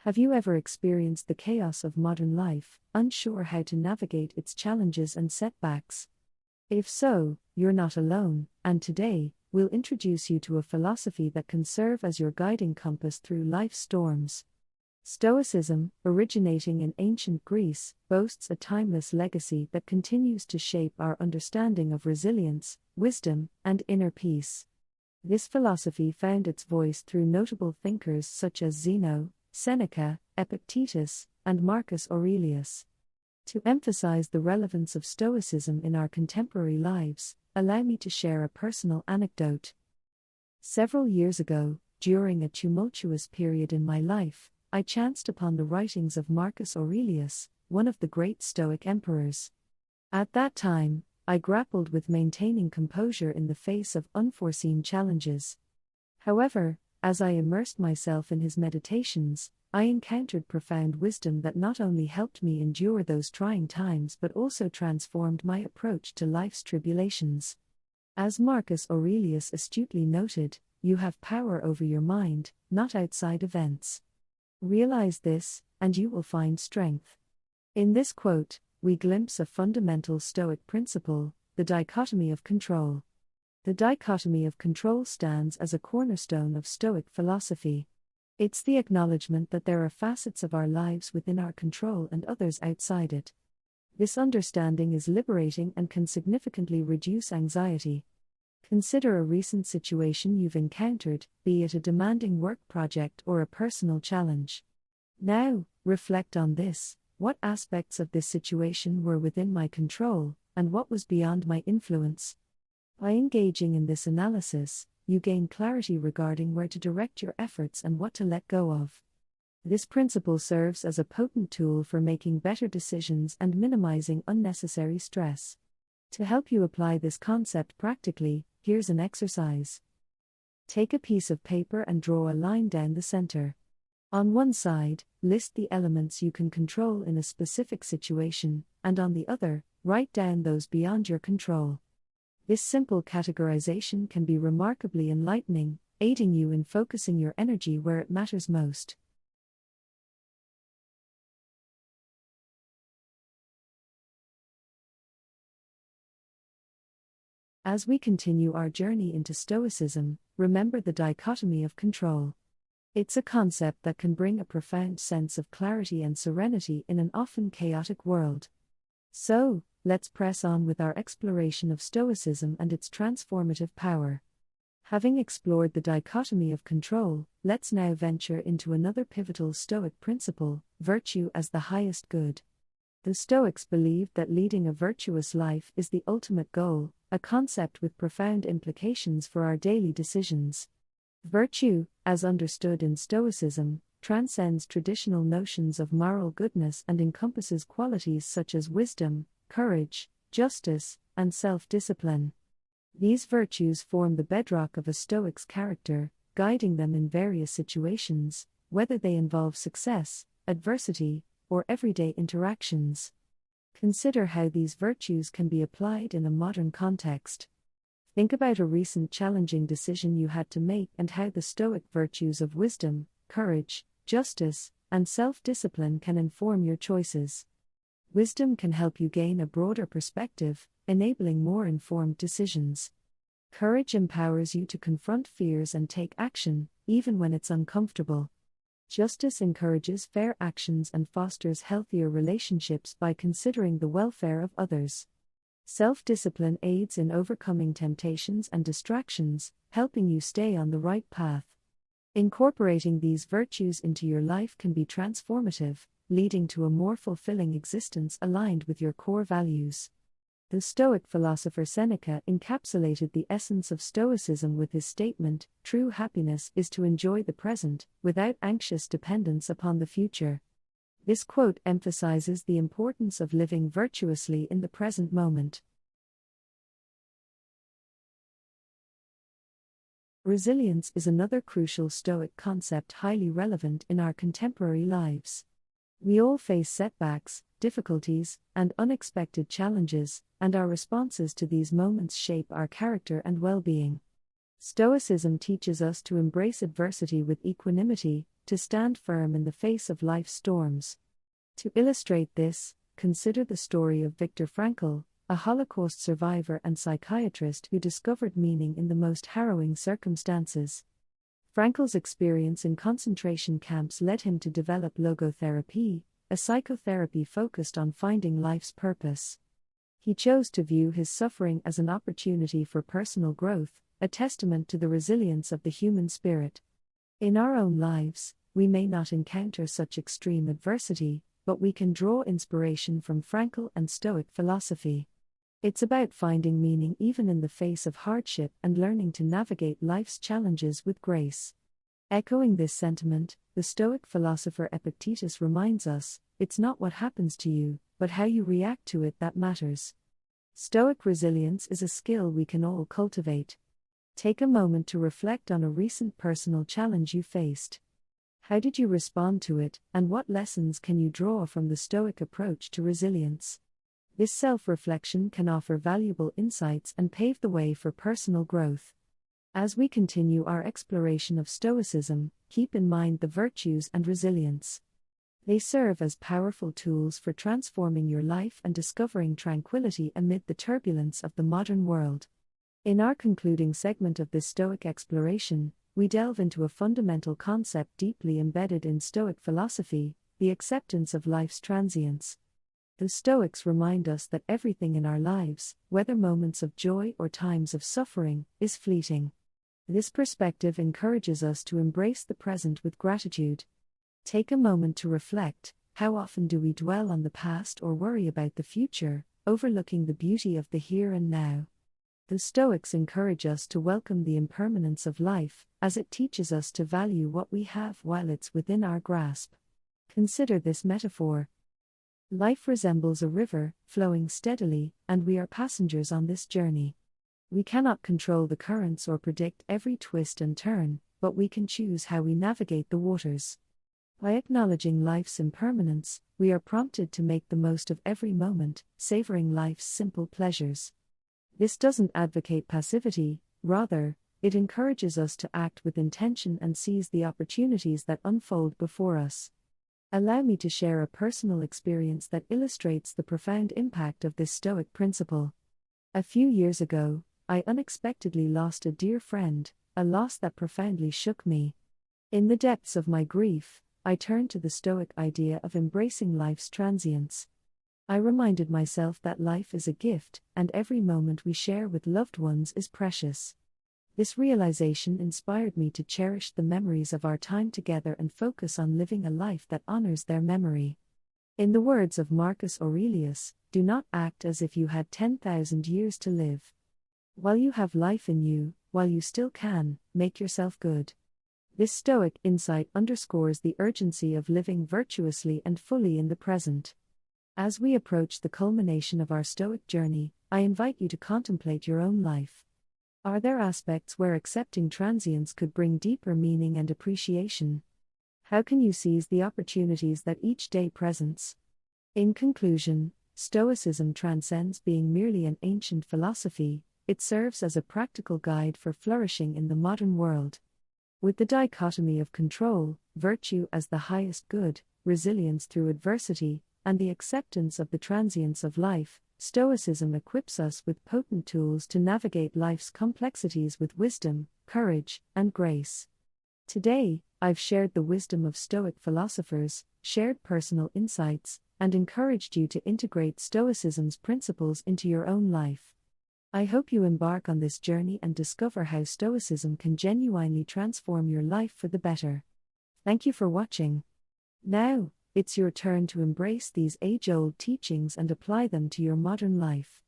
Have you ever experienced the chaos of modern life, unsure how to navigate its challenges and setbacks? If so, you're not alone, and today, we'll introduce you to a philosophy that can serve as your guiding compass through life's storms. Stoicism, originating in ancient Greece, boasts a timeless legacy that continues to shape our understanding of resilience, wisdom, and inner peace. This philosophy found its voice through notable thinkers such as Zeno, Seneca, Epictetus, and Marcus Aurelius. To emphasize the relevance of Stoicism in our contemporary lives, allow me to share a personal anecdote. Several years ago, during a tumultuous period in my life, I chanced upon the writings of Marcus Aurelius, one of the great Stoic emperors. At that time, I grappled with maintaining composure in the face of unforeseen challenges. However, as I immersed myself in his meditations, I encountered profound wisdom that not only helped me endure those trying times but also transformed my approach to life's tribulations. As Marcus Aurelius astutely noted, you have power over your mind, not outside events. Realize this, and you will find strength. In this quote, we glimpse a fundamental Stoic principle, the dichotomy of control. The dichotomy of control stands as a cornerstone of Stoic philosophy. It's the acknowledgement that there are facets of our lives within our control and others outside it. This understanding is liberating and can significantly reduce anxiety. Consider a recent situation you've encountered, be it a demanding work project or a personal challenge. Now, reflect on this: what aspects of this situation were within my control, and what was beyond my influence? By engaging in this analysis, you gain clarity regarding where to direct your efforts and what to let go of. This principle serves as a potent tool for making better decisions and minimizing unnecessary stress. To help you apply this concept practically, here's an exercise. Take a piece of paper and draw a line down the center. On one side, list the elements you can control in a specific situation, and on the other, write down those beyond your control. This simple categorization can be remarkably enlightening, aiding you in focusing your energy where it matters most. As we continue our journey into Stoicism, remember the dichotomy of control. It's a concept that can bring a profound sense of clarity and serenity in an often chaotic world. So, let's press on with our exploration of Stoicism and its transformative power. Having explored the dichotomy of control, let's now venture into another pivotal Stoic principle: virtue as the highest good. The Stoics believed that leading a virtuous life is the ultimate goal, a concept with profound implications for our daily decisions. Virtue, as understood in Stoicism, transcends traditional notions of moral goodness and encompasses qualities such as wisdom, courage, justice, and self-discipline. These virtues form the bedrock of a Stoic's character, guiding them in various situations, whether they involve success, adversity, or everyday interactions. Consider how these virtues can be applied in a modern context. Think about a recent challenging decision you had to make and how the Stoic virtues of wisdom, courage, justice, and self-discipline can inform your choices. Wisdom can help you gain a broader perspective, enabling more informed decisions. Courage empowers you to confront fears and take action, even when it's uncomfortable. Justice encourages fair actions and fosters healthier relationships by considering the welfare of others. Self-discipline aids in overcoming temptations and distractions, helping you stay on the right path. Incorporating these virtues into your life can be transformative, leading to a more fulfilling existence aligned with your core values. The Stoic philosopher Seneca encapsulated the essence of Stoicism with his statement, "True happiness is to enjoy the present, without anxious dependence upon the future." This quote emphasizes the importance of living virtuously in the present moment. Resilience is another crucial Stoic concept highly relevant in our contemporary lives. We all face setbacks, difficulties, and unexpected challenges, and our responses to these moments shape our character and well-being. Stoicism teaches us to embrace adversity with equanimity, to stand firm in the face of life's storms. To illustrate this, consider the story of Viktor Frankl, a Holocaust survivor and psychiatrist who discovered meaning in the most harrowing circumstances. Frankl's experience in concentration camps led him to develop logotherapy, a psychotherapy focused on finding life's purpose. He chose to view his suffering as an opportunity for personal growth, a testament to the resilience of the human spirit. In our own lives, we may not encounter such extreme adversity, but we can draw inspiration from Frankl and Stoic philosophy. It's about finding meaning even in the face of hardship and learning to navigate life's challenges with grace. Echoing this sentiment, the Stoic philosopher Epictetus reminds us, it's not what happens to you, but how you react to it that matters. Stoic resilience is a skill we can all cultivate. Take a moment to reflect on a recent personal challenge you faced. How did you respond to it, and what lessons can you draw from the Stoic approach to resilience? This self-reflection can offer valuable insights and pave the way for personal growth. As we continue our exploration of Stoicism, keep in mind the virtues and resilience. They serve as powerful tools for transforming your life and discovering tranquility amid the turbulence of the modern world. In our concluding segment of this Stoic exploration, we delve into a fundamental concept deeply embedded in Stoic philosophy, the acceptance of life's transience. The Stoics remind us that everything in our lives, whether moments of joy or times of suffering, is fleeting. This perspective encourages us to embrace the present with gratitude. Take a moment to reflect, how often do we dwell on the past or worry about the future, overlooking the beauty of the here and now? The Stoics encourage us to welcome the impermanence of life, as it teaches us to value what we have while it's within our grasp. Consider this metaphor. Life resembles a river, flowing steadily, and we are passengers on this journey. We cannot control the currents or predict every twist and turn, but we can choose how we navigate the waters. By acknowledging life's impermanence, we are prompted to make the most of every moment, savoring life's simple pleasures. This doesn't advocate passivity, rather, it encourages us to act with intention and seize the opportunities that unfold before us. Allow me to share a personal experience that illustrates the profound impact of this Stoic principle. A few years ago, I unexpectedly lost a dear friend, a loss that profoundly shook me. In the depths of my grief, I turned to the Stoic idea of embracing life's transience. I reminded myself that life is a gift, and every moment we share with loved ones is precious. This realization inspired me to cherish the memories of our time together and focus on living a life that honors their memory. In the words of Marcus Aurelius, do not act as if you had 10,000 years to live. While you have life in you, while you still can, make yourself good. This Stoic insight underscores the urgency of living virtuously and fully in the present. As we approach the culmination of our Stoic journey, I invite you to contemplate your own life. Are there aspects where accepting transience could bring deeper meaning and appreciation? How can you seize the opportunities that each day presents? In conclusion, Stoicism transcends being merely an ancient philosophy, it serves as a practical guide for flourishing in the modern world. With the dichotomy of control, virtue as the highest good, resilience through adversity, and the acceptance of the transience of life, Stoicism equips us with potent tools to navigate life's complexities with wisdom, courage, and grace. Today, I've shared the wisdom of Stoic philosophers, shared personal insights, and encouraged you to integrate Stoicism's principles into your own life. I hope you embark on this journey and discover how Stoicism can genuinely transform your life for the better. Thank you for watching. Now, it's your turn to embrace these age-old teachings and apply them to your modern life.